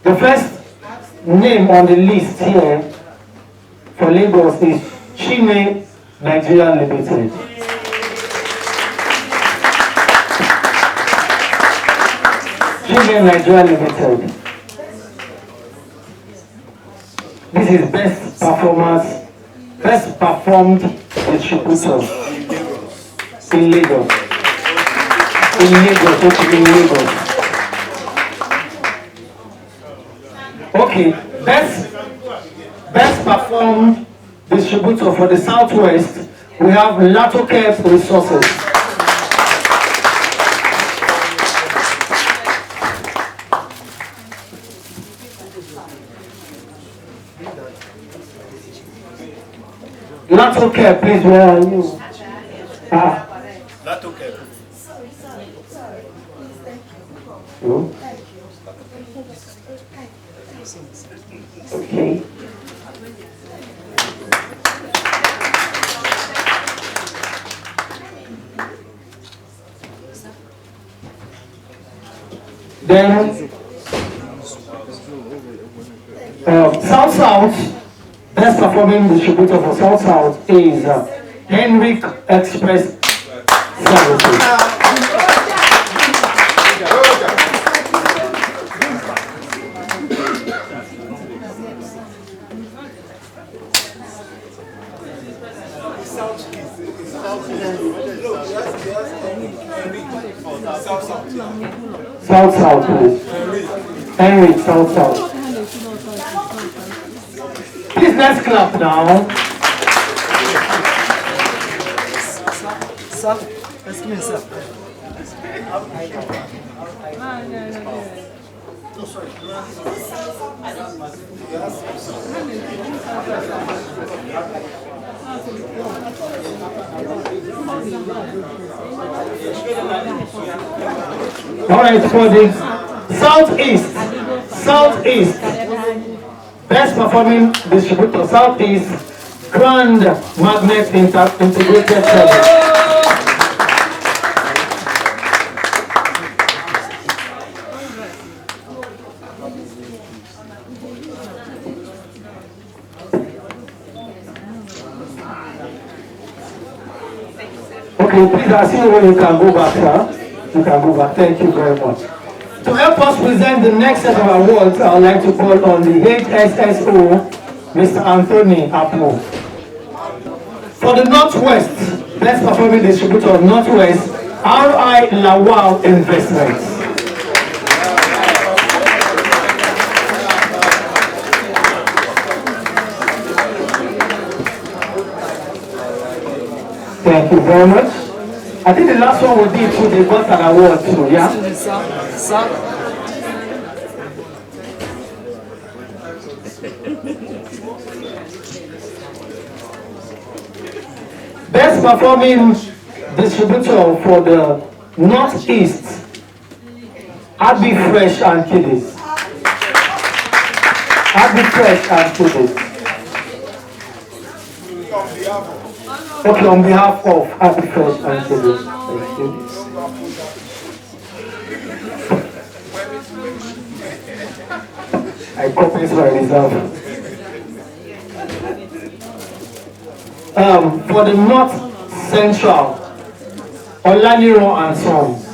The first name on the list here for Lagos is Chime Nigeria Limited. Chime Nigeria Limited. This is best performance, best performed distributor in Lagos. In Lagos, okay, in Lagos. Okay, best performed distributor for the Southwest, we have Latoke Resources. Latoke, please, where are you? Latoke. You? Okay. Then South, best performing distributor for South is Henrik Express Services. South, please. Henry, South. Please, let's clap now. Sir, excuse me, sir. All right, for the Southeast, best performing distributor, Southeast, Grand Magnet Integrated Service. Okay, please, I see where you can go back, sir. You can go back. Thank you very much. To help us present the next set of awards, I would like to call on the HSSO, Mr. Anthony Apo. For the Northwest, best performing distributor of Northwest, R.I. Lawal Investments. Thank you very much. I think the last one we did too, they got an award too, yeah? Best performing distributor for the Northeast, Abi Fresh and Kiddies. Abi Fresh and Kiddies. Okay, on behalf of Happy Fresh and Kiddies, thank you. I copy my reserve. For the North Central, Olaniro and Sons.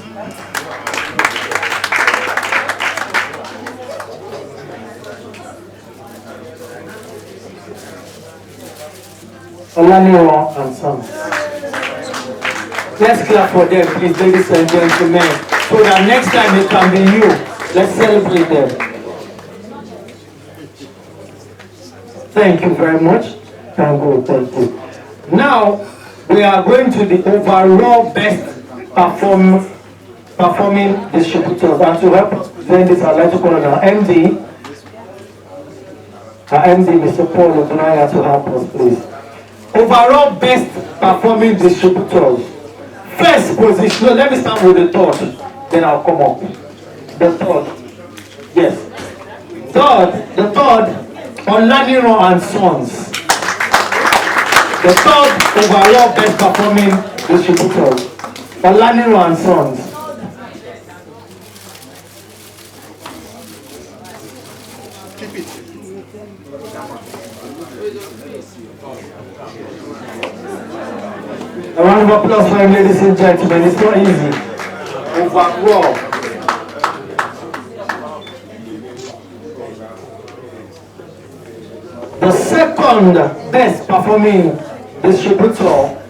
Olaniro and Sons. Let's clap for them, please, ladies and gentlemen, so that next time it can be you. Let's celebrate them. Thank you very much. Thank you. Now, we are going to the overall best performing distributors. And to help us present this, I'd like to call on our MD, Mr. Paul Ogunaya, to help us, please. Overall best performing distributors. First position, no, let me start with the third, then I'll come up. The third, yes. The third, Olaniro and Sons. The third overall best performing distributor, Olaniro and Sons. A round of applause for him, ladies and gentlemen. It's not easy. Overall. The second best performing distributor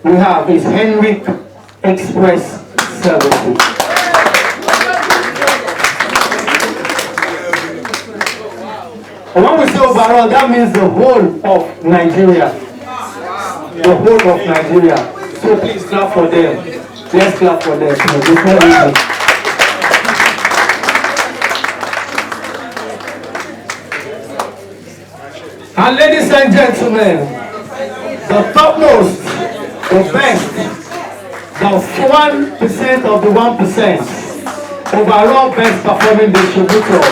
we have is Henrik Express Services. When we say overall, that means the whole of Nigeria. The whole of Nigeria. So please clap for them. Let's clap for them. It's not easy. And ladies and gentlemen, the topmost, the best, the 1% of the 1%, overall best performing distributor,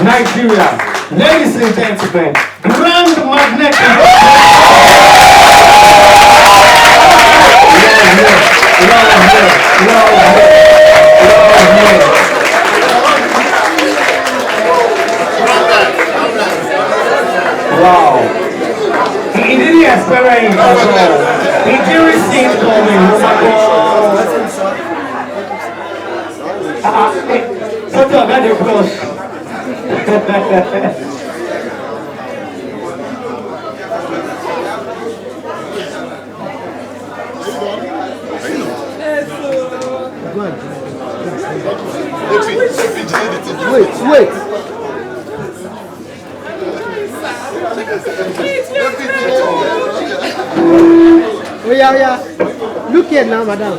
Nigeria. Ladies and gentlemen, Grand Magnet. Wow. He didn't expect it at all. He didn't see it coming. Oh my God. So to have a close. Wait. Oh yeah. Look here now, madam.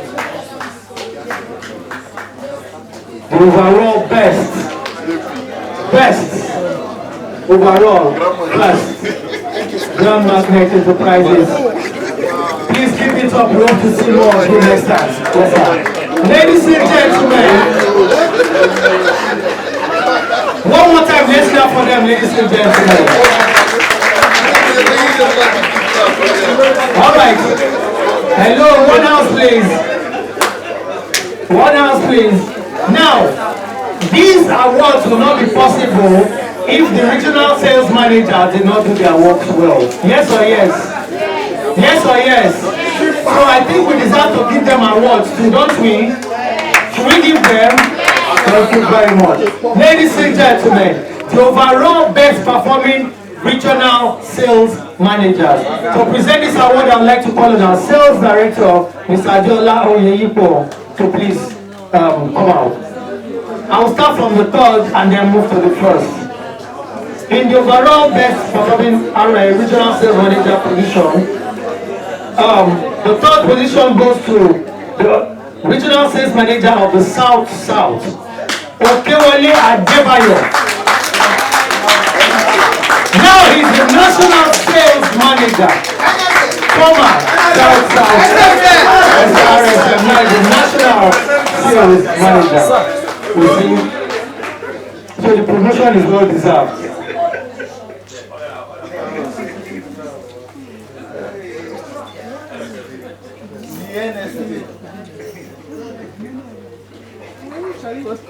The overall best. Overall best. Grand Magnet Enterprises. Please keep it up. We want to see more of you next time. Yes, sir. Ladies and gentlemen. One more time, let's clap for them, ladies and gentlemen. All right. Hello, one house, please. One house, please. Now, these awards will not be possible if the regional sales manager did not do their work well. Yes or yes? Yes or yes? So I think we deserve to give them awards too, don't we? Should we give them? Thank you very much. Ladies and gentlemen, the overall best performing regional sales managers. To present this award, I would like to call on our sales director, Mr. Adiola Oyeyipo, to please come out. I'll start from the third and then move to the first. In the overall best performing regional sales manager position, the third position goes to the regional sales manager of the South, Okewale Adebayo. Now he's the national sales manager. Former South. SRSM, now he's the national sales manager. You see? So the promotion is well deserved.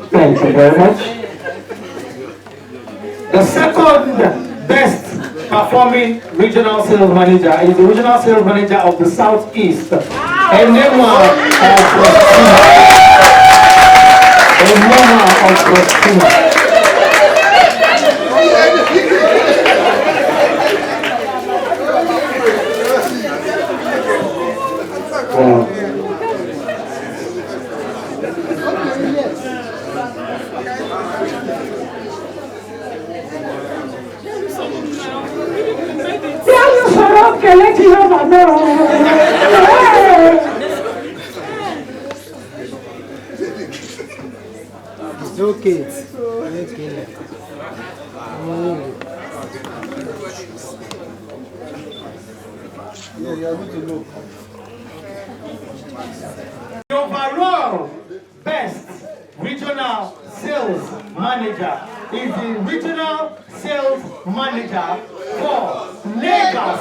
Thank you very much. The second best performing regional sales manager is the regional sales manager of the Southeast. It's okay. Yeah, you are good to know. The overall best regional sales manager is the regional sales manager for Lagos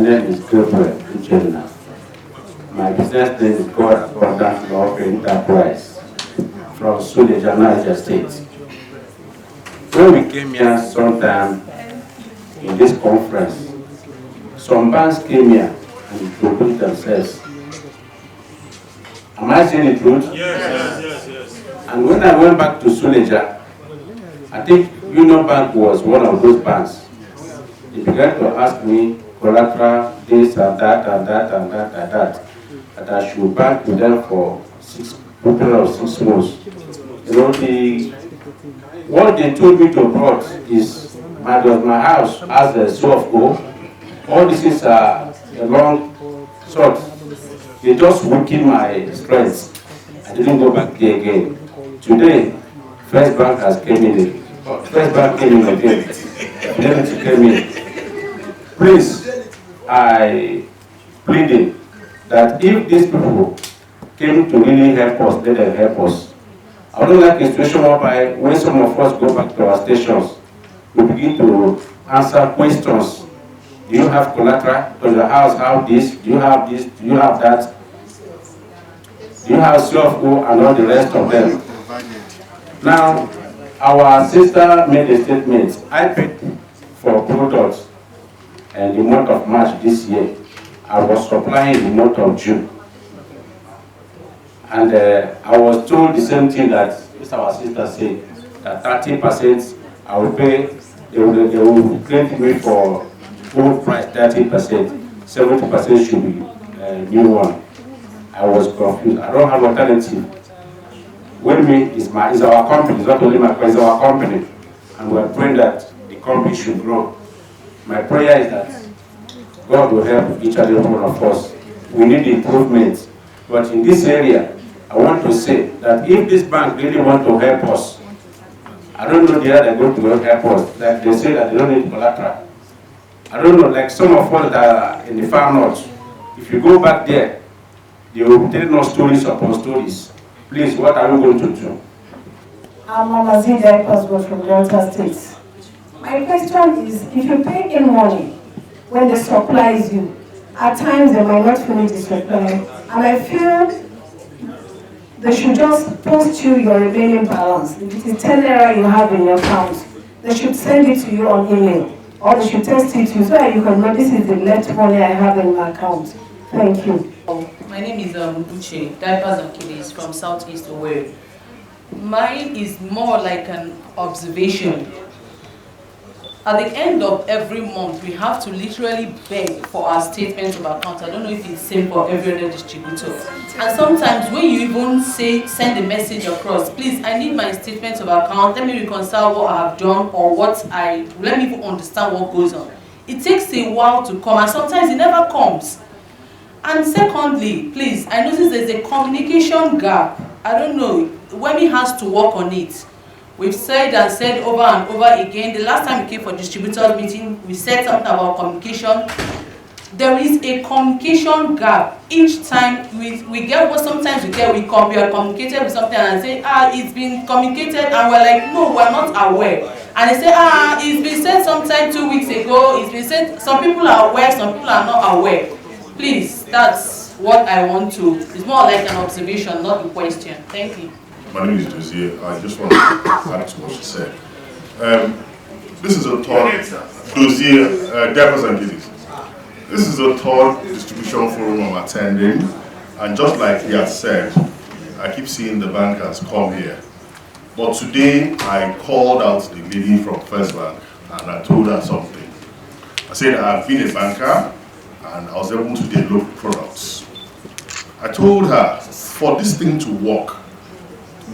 name is Gabriel Uchenna. My business name is God Abundant Law Enterprise from Suleja, Niger State. When we came here sometime in this conference, some banks came here and introduced themselves. Am I saying the truth? Yes. And when I went back to Suleja, I think Union Bank was one of those banks. They began to ask me collateral, this and that and that and that and that, that I should bank with them for 6 months. You know, what they told me to brought is my house has a soft go. All this is a long short. They just weakened my strength. I didn't go back there again. Today, First Bank has came in. First Bank came in again. Then it came in. Please, I pleading that if these people came to really help us, let them help us. I don't like a situation whereby when some of us go back to our stations, we begin to answer questions. Do you have collateral? Does your house have this? Do you have this? Do you have that? Do you have self-go and all the rest of them? Now, our sister made a statement. I paid for products in the month of March this year. I was supplying in the month of June. And I was told the same thing that our sister said, that 30% I will pay, they will credit me for full price 30%, 70% should be new one. I was confused. I don't have alternative. Wemy is our company, it's not only my company, it's our company. And we're praying that the company should grow. My prayer is that God will help each and every one of us. We need improvements. But in this area, I want to say that if this bank really want to help us, I don't know the other going to help us. Like they say that they don't need collateral. I don't know, like some of us that are in the far north, if you go back there, they will tell us stories upon stories. Please, what are we going to do? I'm Mama Zida Passport from Delta State. My question is, if you pay in money when they supplies you, at times they might not finish the supply, and I feel they should just post you your remaining balance. If it is 10 naira you have in your account, they should send it to you on email, or they should text it to you so that you can know this is the left money I have in my account. Thank you. My name is Uche, Diapers and Kiddies from Southeast Owerri. Mine is more like an observation. At the end of every month, we have to literally beg for our statement of account. I don't know if it's the same for every other distributor. And sometimes when you even send a message across, please, I need my statement of account, let me reconcile what I have done or let me even understand what goes on. It takes a while to come and sometimes it never comes. And secondly, please, I notice there's a communication gap. I don't know, Wemy has to work on it. We've said and said over and over again. The last time we came for distributors meeting, we said something about communication. There is a communication gap. Each time we get what sometimes we are communicated with something and say, it's been communicated, and we're like, no, we're not aware. And they say, it's been said sometime 2 weeks ago, it's been said, some people are aware, some people are not aware. Please, that's what I want to. It's more like an observation, not a question. Thank you. My name is Dozier. I just want to add to what she said. This is a third, Dozier, Diapers and Kiddies. This is a third distribution forum I'm attending, and just like he has said, I keep seeing the bankers come here. But today, I called out the lady from First Bank, and I told her something. I said, I've been a banker, and I was able to develop products. I told her, for this thing to work,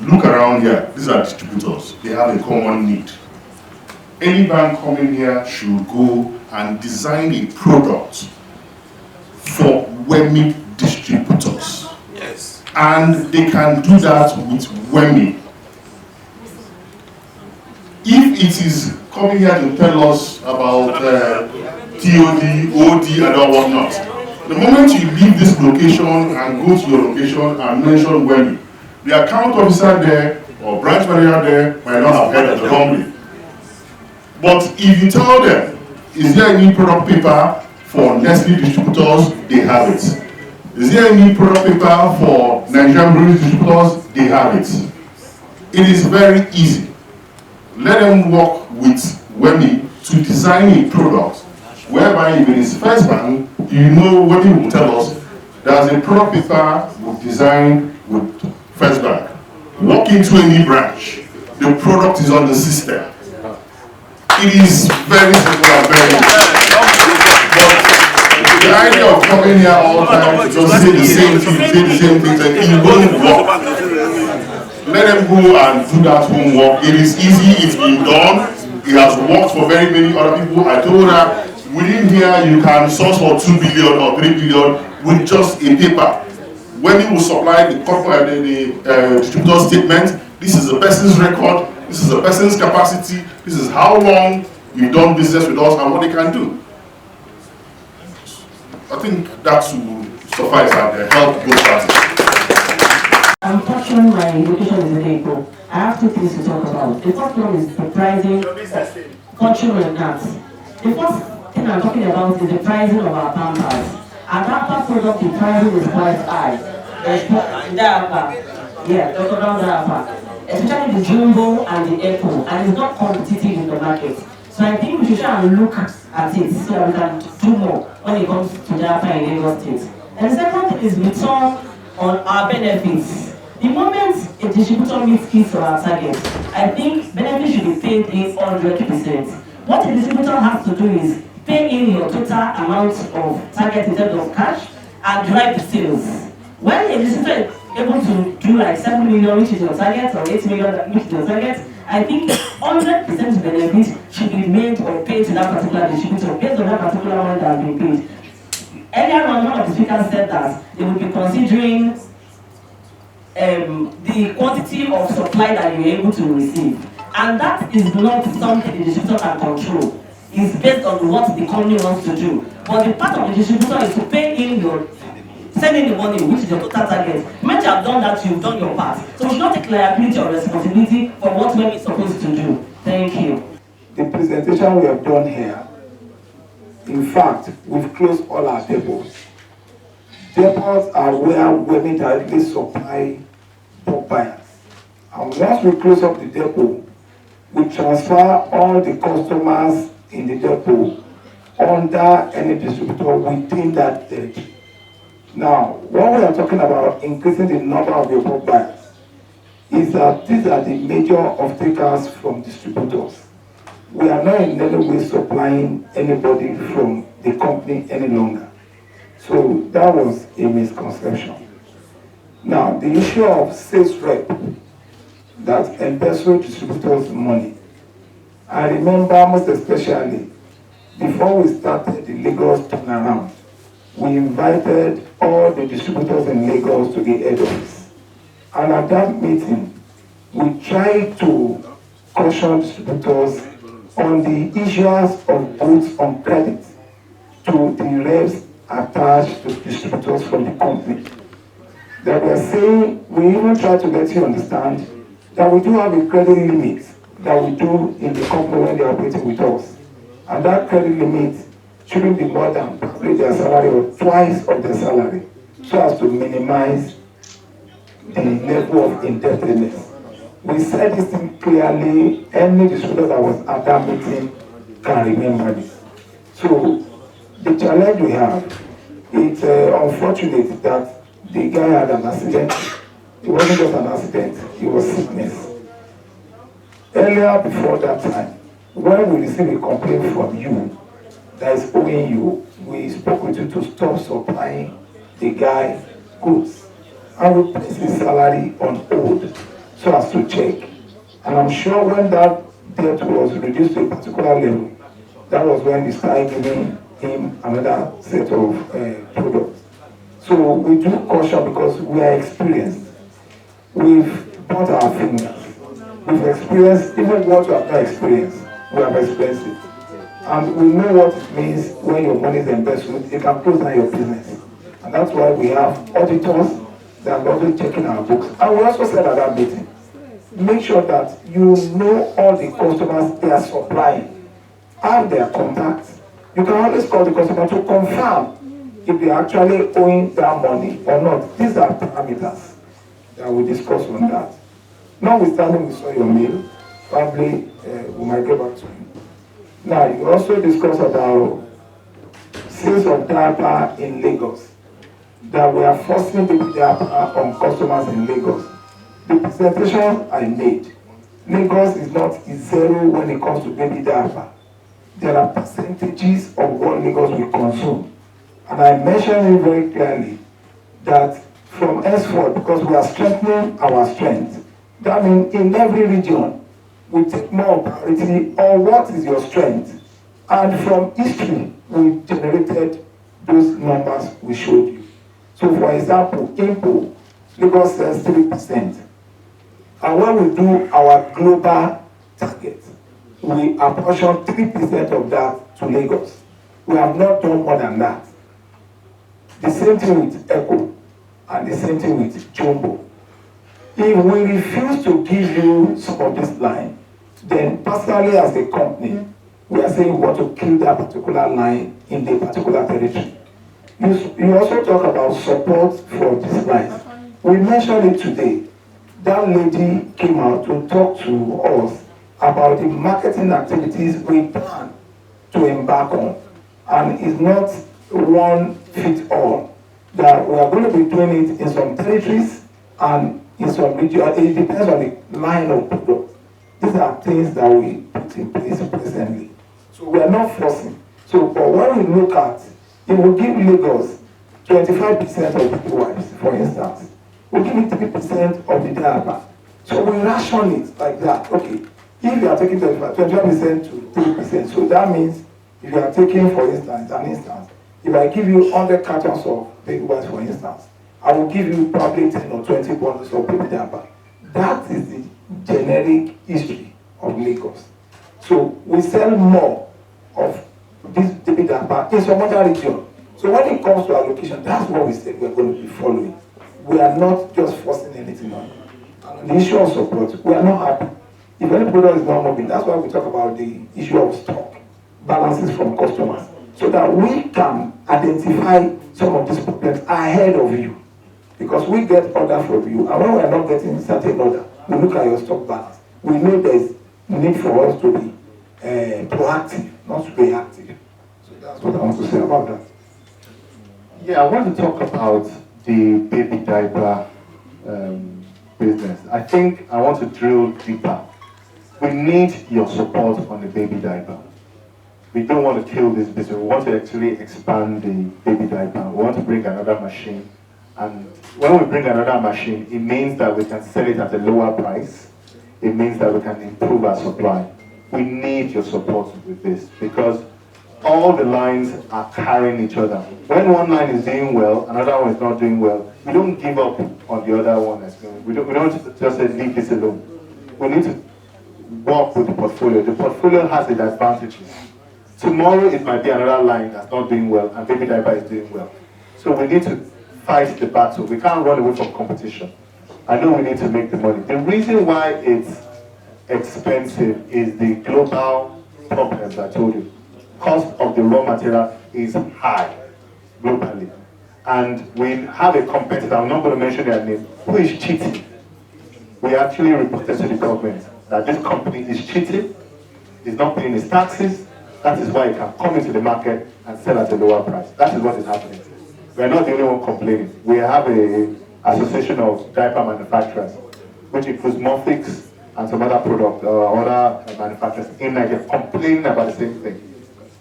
look around here, these are distributors, they have a common need. Any bank coming here should go and design a product for Wemy distributors. Yes. And they can do that with Wemy. If it is coming here to tell us about TOD, OD, and all whatnot, the moment you leave this location and go to your location and mention Wemy, the account officer there or branch manager there might not have heard of the company. But if you tell them, is there any product paper For Nestle distributors, they have it. Is there any product paper for Nigerian brewery distributors? They have it. It is very easy. Let them work with Wemy to design a product whereby if it is first bank, you know Wemy will tell us there's a product paper we've designed with first bank. Walk into any branch, the product is on the system. It is very simple and very but the idea of coming here all the time to just say the same things, and it won't work. Let them go and do that homework. It is easy, it's been done. It has worked for very many other people. I told her, within here you can source for 2 billion or 3 billion with just a paper. When you will supply the distributor statement, this is the person's record, this is the person's capacity, this is how long you've done business with us and what they can do. I think that will suffice and help both parties. Unfortunately, my location is in April. I have two things to talk about. The first one is the pricing of functional nuts. The first thing I'm talking about is the pricing of our pampers. Our pamper product, the pricing is quite high. Especially the Jumbo and the Echo, and it's not competitive in the market. So I think we should try and look at it so that we can do more when it comes to Japa in Lagos State. And the second thing is return on our benefits. The moment a distributor meets key for our target, I think benefits should be paid in 100%. What a distributor has to do is pay in your total amount of target in terms of cash and drive the sales. When a distributor is able to do like 7 million, which is your target, or 8 million, which is your target, I think 100% benefit should be made or paid to that particular distributor based on that particular one that has been paid. Earlier on, one of the speakers said that they would be considering the quantity of supply that you're able to receive. And that is not something the distributor can control. It's based on what the company wants to do. But the part of the distributor is to pay in your, sending the money, which is your total target. Once you have done that, you've done your part. So you should not take liability or responsibility for what Wemy is supposed to do. Thank you. The presentation we have done here, in fact, we've closed all our depots. Depots are where Wemy directly supply bulk buyers. And once we close up the depot, we transfer all the customers in the depot under any distributor within that territory. Now, when we are talking about increasing the number of your bulk buyers, is that these are the major off-takers from distributors. We are not in any way supplying anybody from the company any longer. So that was a misconception. Now, the issue of sales rep that embezzle distributors' money. I remember most especially, before we started the Lagos turnaround, we invited all the distributors in Lagos to the head office. And at that meeting, we tried to caution distributors on the issues of goods on credit to the reps attached to distributors from the company. That we are saying, we even try to let you understand that we do have a credit limit that we do in the company when they are operating with us. And that credit limit shouldn't be more than probably their salary or twice of their salary, so as to minimize the level of indebtedness. We said this thing clearly. Any distributor that was at that meeting can remember this. So the challenge we have, it's unfortunate that the guy had an accident. It wasn't just an accident, it was sickness. Earlier before that time, when we received a complaint from you that is owing you, we spoke with you to stop supplying the guy goods. And we placed his salary on hold so as to check. And I'm sure when that debt was reduced to a particular level, that was when we started giving him another set of products. So we do caution because we are experienced. We've burnt our fingers. We've experienced, even what we have not experienced, we have experienced it. And we know what it means when your money is embezzled. It can close down your business. And that's why we have auditors that are always checking our books. And we also said at that meeting, make sure that you know all the customers they are supplying, have their contacts, You can always call the customer to confirm if they are actually owing that money or not. These are parameters that we discuss on that. Notwithstanding, we saw your mail. Probably we might get back to you. Now, you also discuss about sales of diaper in Lagos. That we are forcing baby diaper on customers in Lagos. The presentation I made, Lagos is not zero when it comes to baby diaper. There are percentages of what Lagos will consume. And I mentioned it very clearly that from henceforth, because we are strengthening our strength, that means in every region, we take more priority on what is your strength. And from history, we generated those numbers we showed you. So for example, IMPO, Lagos sells 3%. And when we do our global target, we apportion 3% of that to Lagos. We have not done more than that. The same thing with Echo and the same thing with Jumbo. If we refuse to give you some of this line, then personally as a company, we are saying we want to kill that particular line in the particular territory. You also talk about support for this line. We mentioned it today. That lady came out to talk to us about the marketing activities we plan to embark on. And it's not one fit all. That we are going to be doing it in some territories and in some regions. It depends on the line of product. These are things that we put in place presently. So we are not forcing. So but when we look at, it will give Lagos 25% of the wives, for instance. We give it 3% of the diaper. So we ration it like that. Okay, if you are taking 25% to 3%, so that means if you are taking, for instance, if I give you 100 cartons of baby wipes, for instance, I will give you probably 10 or 20 bottles of baby diaper. That is the generic history of Lagos. So we sell more of this baby diaper in some other region. So when it comes to allocation, that's what we said we're going to be following. We are not just forcing anything on. And on the issue of support, we are not happy. If any product is not moving, that's why we talk about the issue of stock, balances from customers, so that we can identify some of these problems ahead of you. Because we get order from you, and when we are not getting certain order, we look at your stock balance. We know there's need for us to be proactive, not reactive. So that's what I want to say about that. Yeah, I want to talk about the baby diaper business. I think I want to drill deeper. We need your support on the baby diaper. We don't want to kill this business. We want to actually expand the baby diaper. We want to bring another machine. And when we bring another machine, it means that we can sell it at a lower price. It means that we can improve our supply. We need your support with this because all the lines are carrying each other. When one line is doing well, another one is not doing well, we don't give up on the other one that's going. We don't just say leave this alone. We need to work with the portfolio. The portfolio has its advantages. Tomorrow it might be another line that's not doing well and baby diaper is doing well. So we need to fight the battle. We can't run away from competition. I know we need to make the money. The reason why it's expensive is the global problems I told you. Cost of the raw material is high globally. And we have a competitor, I'm not going to mention their name, who is cheating. We actually reported to the government that this company is cheating, is not paying its taxes. That is why it can come into the market and sell at a lower price. That is what is happening. We are not the only one complaining. We have an association of diaper manufacturers, which includes Morphix and some other other manufacturers in Nigeria complaining about the same thing.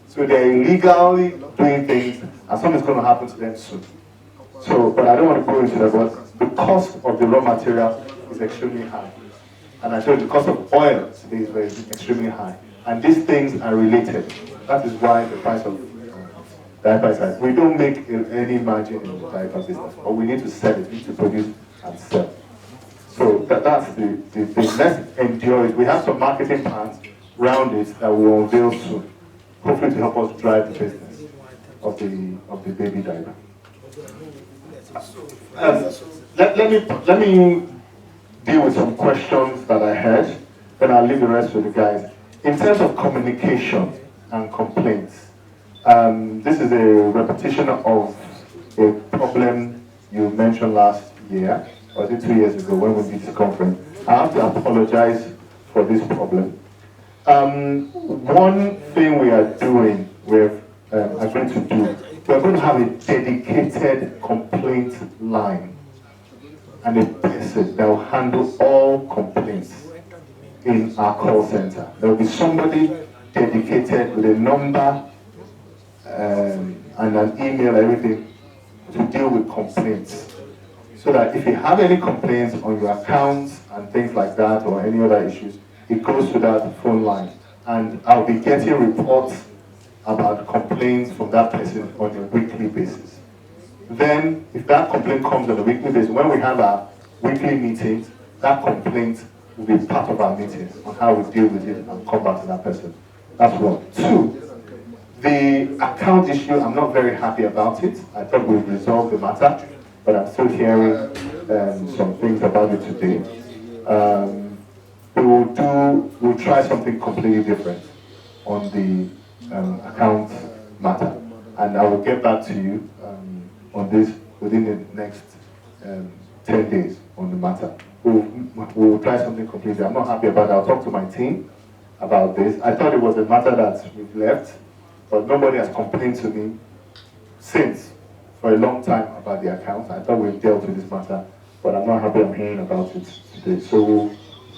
So they're illegally doing things, and something's going to happen to them soon. So, but I don't want to go into that, but the cost of the raw material is extremely high. And I told you the cost of oil today is extremely high. And these things are related. That is why the price of diaper is high. We don't make any margin in the diaper business, but we need to sell it, we need to produce and sell. So that's the thing. Let's endure it. We have some marketing plans around it that we will unveil soon, hopefully to help us drive the business of the baby diaper. Let me deal with some questions that I had, then I'll leave the rest to the guys. In terms of communication and complaints, This is a repetition of a problem you mentioned last year, or was it 2 years ago when we did this conference. I have to apologize for this problem. One thing we are doing, we're agreed to do, we're going to have a dedicated complaint line and a person that will handle all complaints in our call center. There will be somebody dedicated with a number and an email, everything, to deal with complaints. So that if you have any complaints on your accounts and things like that, or any other issues, it goes to that phone line. And I'll be getting reports about complaints from that person on a weekly basis. Then, if that complaint comes on a weekly basis, when we have our weekly meetings, that complaint will be part of our meetings on how we deal with it and come back to that person. That's one. Two, the account issue, I'm not very happy about it. I thought we'd resolve the matter, but I'm still hearing some things about it today. We'll try something completely different on the account matter, and I will get back to you on this within the next 10 days on the matter. We'll try something completely. I'm not happy about it. I'll talk to my team about this. I thought it was a matter that we've left, but nobody has complained to me since for a long time about the account. I thought we've dealt with this matter, but I'm not happy I'm hearing about it today. So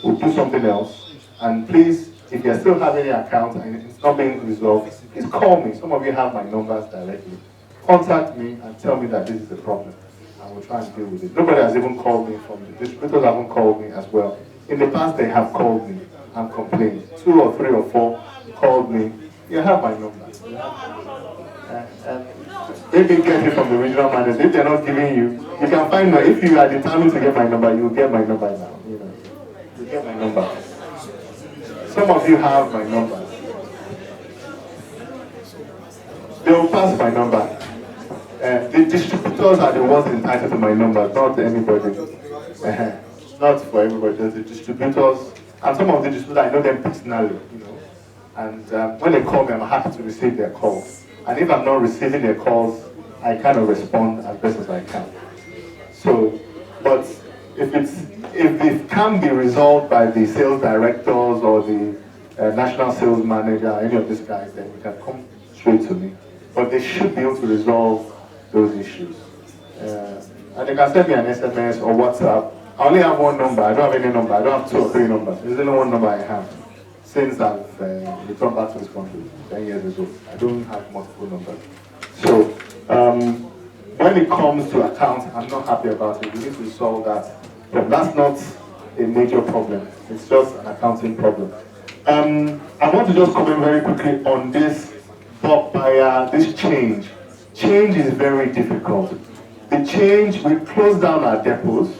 we'll do something else. And please, if you're still having any account and it's not being resolved, please call me. Some of you have my numbers directly. Contact me and tell me that this is the problem, and we'll try and deal with it. Nobody has even called me from the distributors, haven't called me as well. In the past, they have called me and complained. 2 or 3 or 4 called me. You have my number. Maybe get it from the regional manager. If they're not giving you, you can find me. If you are determined to get my number, you'll get my number now. You get my number. Some of you have my number. They will pass my number. The distributors are the ones entitled to my number, not anybody. Not for everybody, just the distributors. And some of the distributors, I know them personally, And when they call me, I'm happy to receive their calls. And if I'm not receiving their calls, I kind of respond as best as I can. So, but if it can be resolved by the sales directors or the national sales manager, any of these guys, then you can come straight to me. But they should be able to resolve those issues. And they can send me an SMS or WhatsApp. I only have one number. I don't have any number. I don't have 2 or 3 numbers. There's only one number I have. Since I've returned back to this country 10 years ago, I don't have multiple numbers. So when it comes to accounts, I'm not happy about it. We need to solve that. But that's not a major problem. It's just an accounting problem. I want to just comment very quickly on this bulk buyer, this change. Change is very difficult. The change, we close down our depots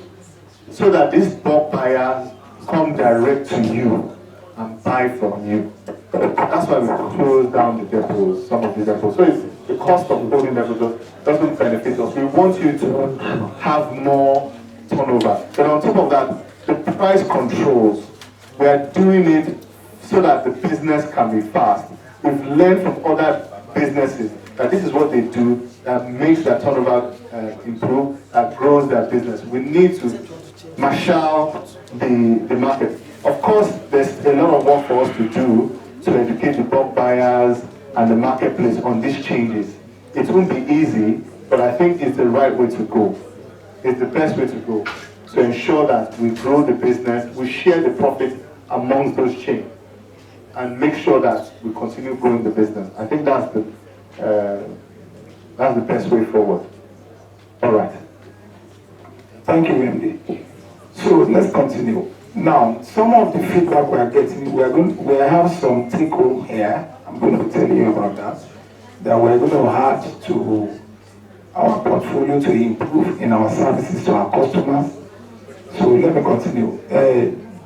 so that these bulk buyers come direct to you and buy from you. That's why we close down the depots, some of the depots. So it's the cost of holding depots doesn't benefit us. We want you to have more turnover. But on top of that, the price controls, we are doing it so that the business can be fast. We've learned from other businesses that this is what they do that makes their turnover improve, that grows their business. We need to marshal the market. Of course, there's a lot of work for us to do to educate the bulk buyers and the marketplace on these changes. It won't be easy, but I think it's the right way to go. It's the best way to go to ensure that we grow the business, we share the profit amongst those chains, and make sure that we continue growing the business. I think that's the best way forward. All right. Thank you, Wemy. So let's continue. Now, some of the feedback we are getting, we have some take home here. I'm going to tell you about that we're going to add to our portfolio to improve in our services to our customers. So let me continue.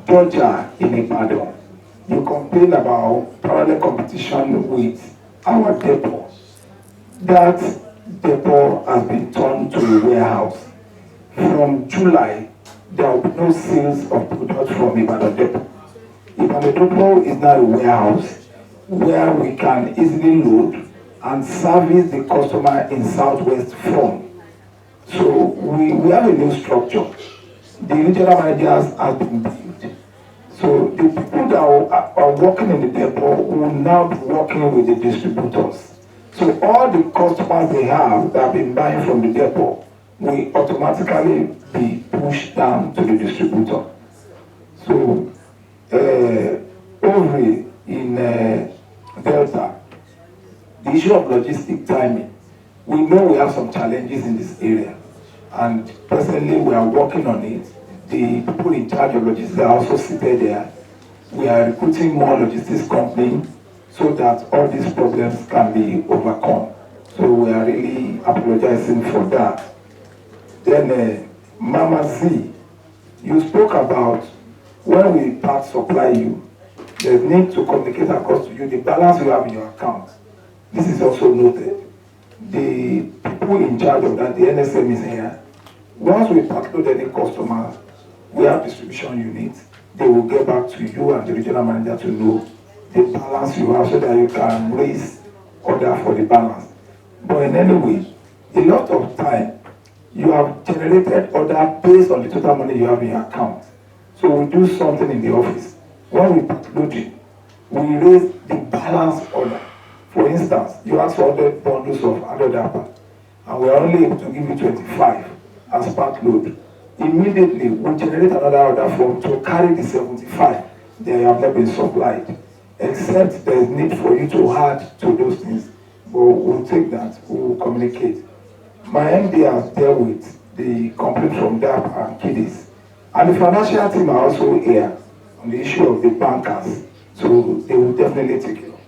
Georgia in Ibadan, you complain about parallel competition with our depot. That depot has been turned to a warehouse. From July, there will be no sales of products from Ibadan depot. Ibadan depot is now a warehouse where we can easily load and service the customer in Southwest from. So we have a new structure. The regional managers have been built. So the people that are working in the depot will now be working with the distributors. So all the customers they have that have been buying from the depot will automatically be pushed down to the distributor. So over in Delta, the issue of logistic timing, we know we have some challenges in this area, and presently we are working on it. The people in charge of logistics are also seated there. We are recruiting more logistics companies so that all these problems can be overcome. So we are really apologizing for that. Then Mama Z, you spoke about when we part supply you, there's need to communicate across to you the balance you have in your account. This is also noted. The people in charge of that, the NSM is here. Once we load any customer, we have distribution units. They will get back to you and the regional manager to know the balance you have so that you can raise order for the balance. But in any way, a lot of time, you have generated order based on the total money you have in your account. So we do something in the office. When we load it, we raise the balance order. For instance, you ask for 100 bundles of 100 apple, and we are only able to give you 25 as part load. Immediately, we generate another order form to carry the 75 that have not been supplied, except there is need for you to add to those things. But we'll take that, we'll communicate. My MD has dealt with the complaint from DAP and kiddies, and the financial team are also here on the issue of the bankers, so they will definitely take it up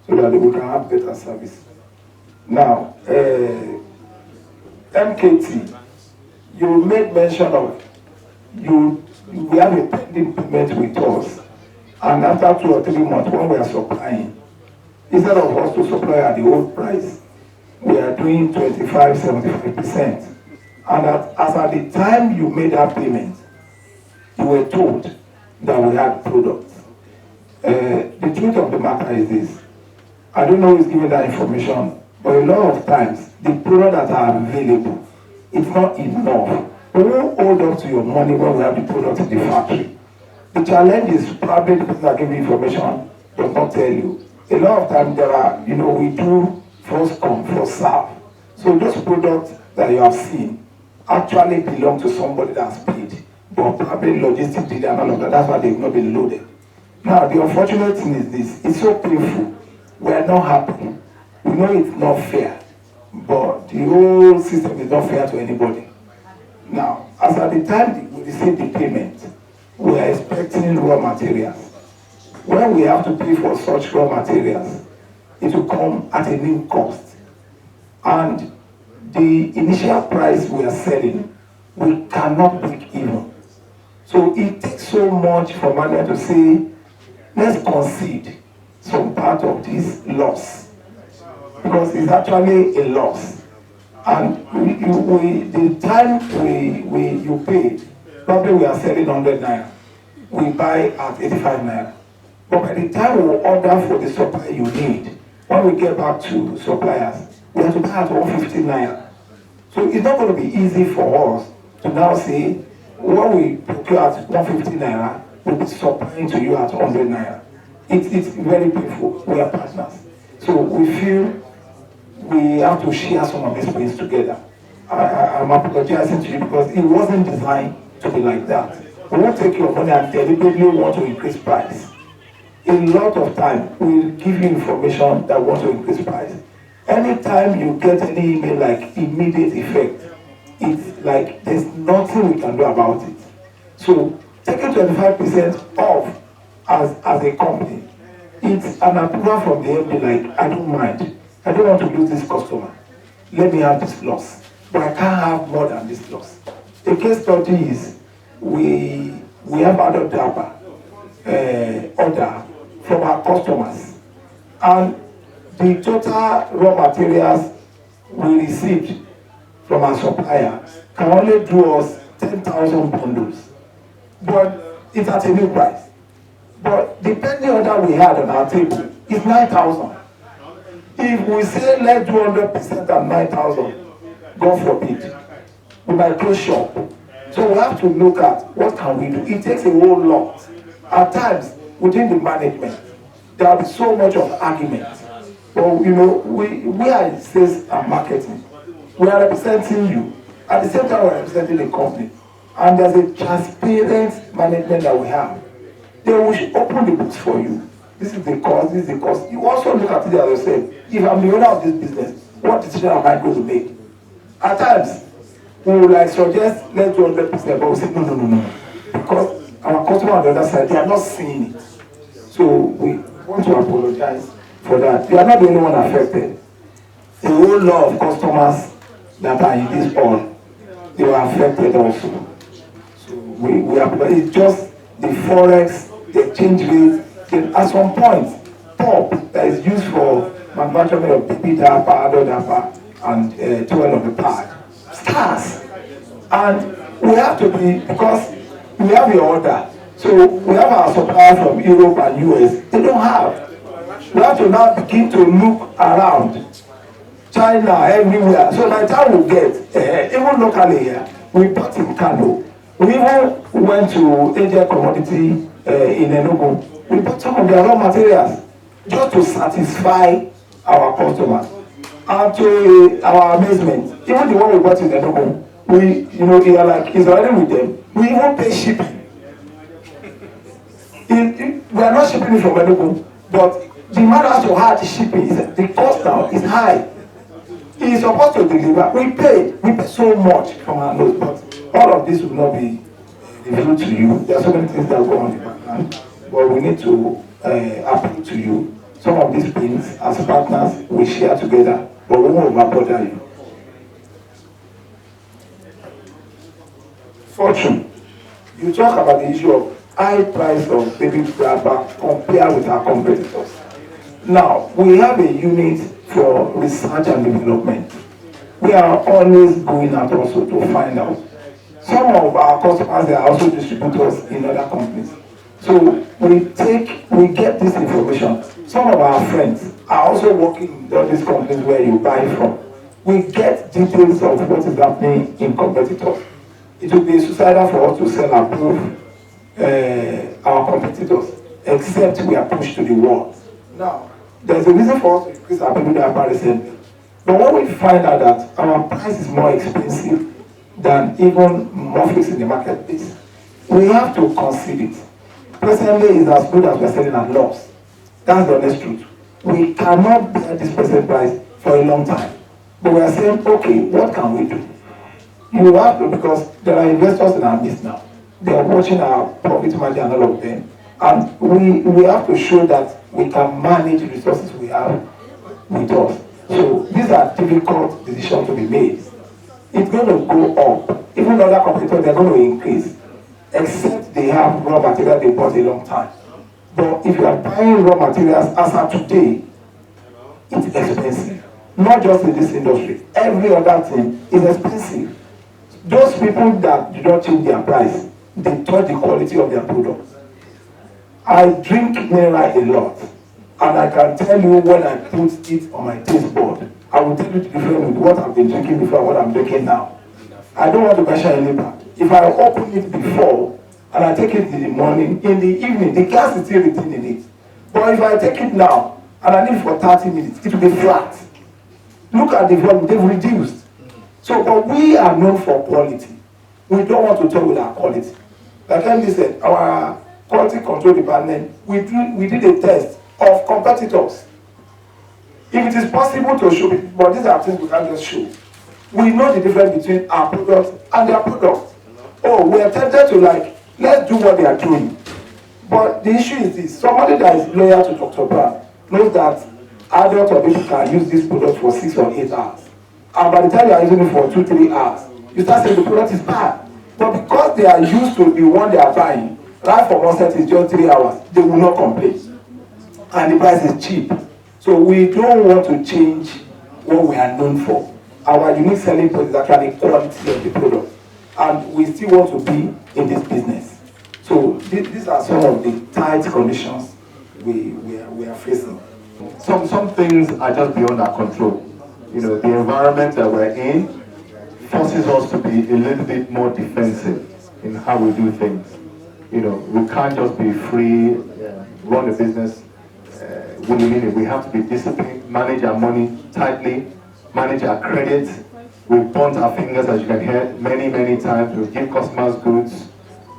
so that we can have better service. Now, MKT, you made mention of we have a pending payment with us, and after 2 or 3 months when we are supplying, instead of us to supply at the old price, we are doing 25-75%. And as at the time you made that payment, you were told that we had products. The truth of the matter is this. I don't know who's giving that information, but a lot of times, the products that are available, it's not enough. We won't hold up to your money when we have the product in the factory. The challenge is probably the person that gave you information does not tell you. A lot of times there are, we do first come, first serve. So those products that you have seen actually belong to somebody that's paid, but probably logistics did and all of that. That's why they've not been loaded. Now, the unfortunate thing is this. It's so painful. We are not happy. We know it's not fair, but the whole system is not fair to anybody. Now, as at the time we receive the payment, we are expecting raw materials. When we have to pay for such raw materials, it will come at a new cost. And the initial price we are selling, we cannot break even. So it takes so much for management to say, let's concede some part of this loss, because it's actually a loss. And the time you pay, probably we are selling 100 naira. We buy at 85 naira. But by the time we order for the supply you need, when we get back to suppliers, we have to buy at 150 naira. So it's not going to be easy for us to now say, when we procure at 150 naira, we'll be supplying to you at 100 naira. It's very painful. We are partners. So we feel we have to share some of these things together. I'm apologizing to you because it wasn't designed to be like that. We won't take your money and deliberately want to increase price. A lot of time, we'll give you information that want to increase price. Anytime you get any email like immediate effect, it's like there's nothing we can do about it. So taking 25% off as a company, it's an approval from the MD like, I don't mind. I don't want to lose this customer. Let me have this loss. But I can't have more than this loss. The case study is we have other data order from our customers. And the total raw materials we received from our supplier can only do us 10,000 bundles. But it's at a new price. But the pending order we had on our table is 9,000. If we say let's do 100% at 9,000, God forbid, we might close shop. So we have to look at what can we do. It takes a whole lot. At times, within the management, there will be so much of argument. But you know, we are in sales and marketing. We are representing you. At the same time, we are representing the company. And there's a transparent management that we have. They will open the books for you. This is the cost, this is the cost. You also look at it as I said, if I'm the owner of this business, what decision am I going to make? At times, we will like suggest let's do 100%, but we say no. Because our customer on the other side, they are not seeing it. So we want to apologize for that. They are not the only one affected. A whole lot of customers that are in this hall, they were affected also. So we are, it's just the forex, the exchange rate. At some point, pulp that is used for manufacturing of baby diaper, adult diaper, and toilet on the pad stars. And we have to be, because we have the order. So we have our suppliers from Europe and US. They don't have. We have to now begin to look around. China, everywhere. So by the time we get, even locally here, we bought in Kano. We even went to Asia Commodity in Enugu. We bought some of their raw materials just to satisfy our customers. And to our amazement, even the one we bought in Enugu, we are like, it's already with them. We even pay shipping. We are not shipping it from Enugu, but the man has to hire the shipping. The cost now is high. He is supposed to deliver. We pay so much from our nose, but all of this will not be revealed to you. There are so many things that go on in the background, but we need to appeal to you. Some of these things, as partners, we share together, but we won't bother you. Fortune, you talk about the issue of high price of baby diaper compared with our competitors. Now, we have a unit for research and development. We are always going out also to find out. Some of our customers are also distributors in other companies. So we get this information. Some of our friends are also working in all these companies where you buy from. We get details of what is happening in competitors. It will be suicidal for us to sell above our competitors, except we are pushed to the wall. Now, there's a reason for us to increase our baby diaper recently. But when we find out that our price is more expensive than even Mofix in the marketplace, we have to concede it. Presently is as good as we're selling at loss. That's the honest truth. We cannot bear this present price for a long time. But we are saying, okay, what can we do? You have to, because there are investors in our midst now. They are watching our profit margin and all of them. And we have to show that we can manage the resources we have with us. So these are difficult decisions to be made. It's going to go up. Even other competitors, they're going to increase. Except they have raw material they bought a long time. But if you are buying raw materials as of today, it's expensive. Not just in this industry. Every other thing is expensive. Those people that do not change their price, they touch the quality of their products. I drink mineral a lot, and I can tell you when I put it on my taste board. I will tell you the difference with what I've been drinking before and what I'm drinking now. I don't want to mention any brand. If I open it before and I take it in the morning, in the evening, the gas is still written in it. But if I take it now and I leave it for 30 minutes, it will be flat. Look at the volume, they've reduced. So, but we are known for quality. We don't want to talk with our quality. Like Emily said, our quality control department, we did a test of competitors. If it is possible to show it, but these are things we can't just show. We know the difference between our products and their products. Oh, we are tempted to like, let's do what they are doing. But the issue is this, somebody that is loyal to Dr. Brown knows that adults or people can use this product for 6 or 8 hours. And by the time you are using it for 2-3 hours, you start saying the product is bad. But because they are used to the one they are buying, right for one set is just 3 hours, they will not complain. And the price is cheap. So we don't want to change what we are known for. Our unique selling point is actually quality of the product. And we still want to be in this business. So these are some of the tight conditions we are facing. Some things are just beyond our control. You know, the environment that we're in forces us to be a little bit more defensive in how we do things. You know, we can't just be free, run a business willy-nilly. We have to be disciplined, manage our money tightly, manage our credit. We've burnt our fingers, as you can hear, many times. We give customers goods.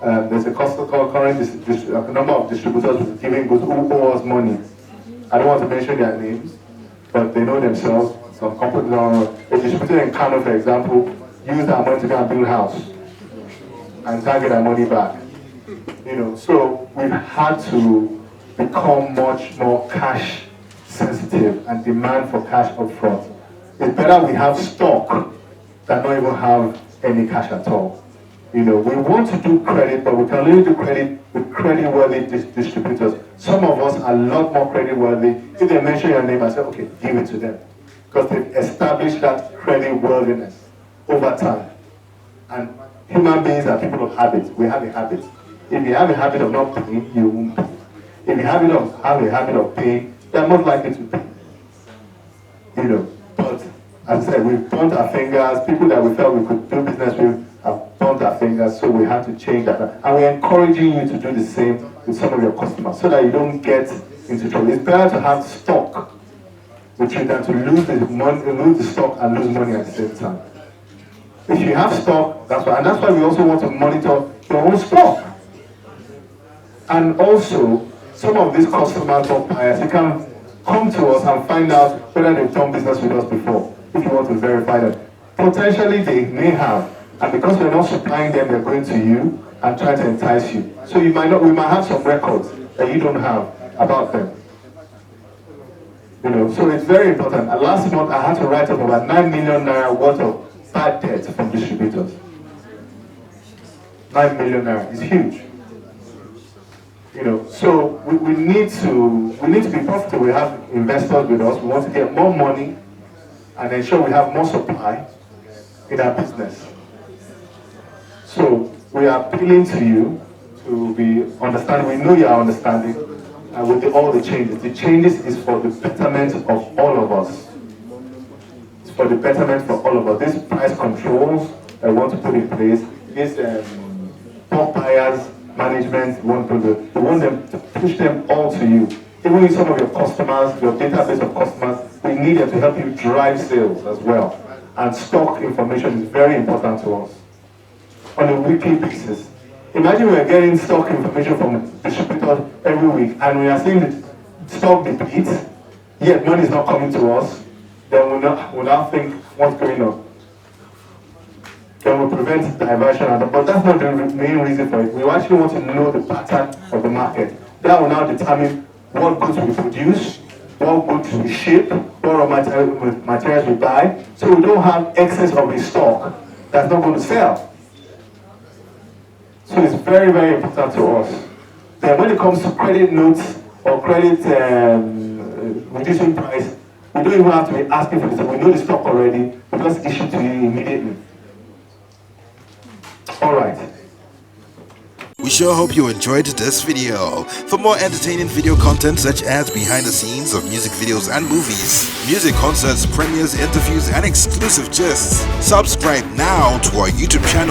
There's a number of distributors who are giving goods who owe us money. I don't want to mention their names, but they know themselves. Some companies, a distributor in Kano, for example, used our money to go and build a house and can't get our money back. You know, so we've had to become much more cash sensitive and demand for cash up front. It's better we have stock than not even have any cash at all. You know, we want to do credit, but we can only do credit with credit-worthy distributors. Some of us are a lot more credit-worthy. If they mention your name, I say, okay, give it to them. Because they've established that credit-worthiness over time. And human beings are people of habits. We have a habit. If you have a habit of not paying, you won't pay. If you have a habit of paying, they're more likely to pay. You know, but as I said, we've burnt our fingers. People that we felt we could do business with have burnt our fingers, so we have to change that. And we're encouraging you to do the same with some of your customers so that you don't get into trouble. It's better to have stock with you than to lose the stock and lose money at the same time. If you have stock, that's why, and that's why we also want to monitor your own stock. And also, some of these customers or buyers, you can come to us and find out whether they've done business with us before, if you want to verify that. Potentially they may have, and because we're not supplying them, they're going to you and trying to entice you. So we might have some records that you don't have about them. You know, so it's very important. And last month I had to write up about 9 million naira worth of bad debt from distributors. 9 million naira is huge. You know, so we need to be profitable. We have investors with us. We want to get more money and ensure we have more supply in our business. So we are appealing to you to be understanding. We know you are understanding with all the changes. The changes is for the betterment of all of us. It's for the betterment for all of us. These price controls that we want to put in place, these bulk buyers management, we want them to push them all to you. Even with some of your customers, your database of customers, we need them to help you drive sales as well. And stock information is very important to us on a weekly basis. Imagine we're getting stock information from distributors every week and we are seeing the stock deplete, yet money is not coming to us, then we'll now think what's going on. Then we prevent diversion, but that's not the main reason for it. We actually want to know the pattern of the market. That will now determine what goods we produce, what goods we ship, what raw materials we buy, so we don't have excess of a stock that's not going to sell. So it's very, very important to us. Then when it comes to credit notes or credit reducing price, we don't even have to be asking for this. We know the stock already, we just issue to you immediately. All right. We sure hope you enjoyed this video. For more entertaining video content such as behind the scenes of music videos and movies, music concerts, premieres, interviews, and exclusive gists, subscribe now to our YouTube channel.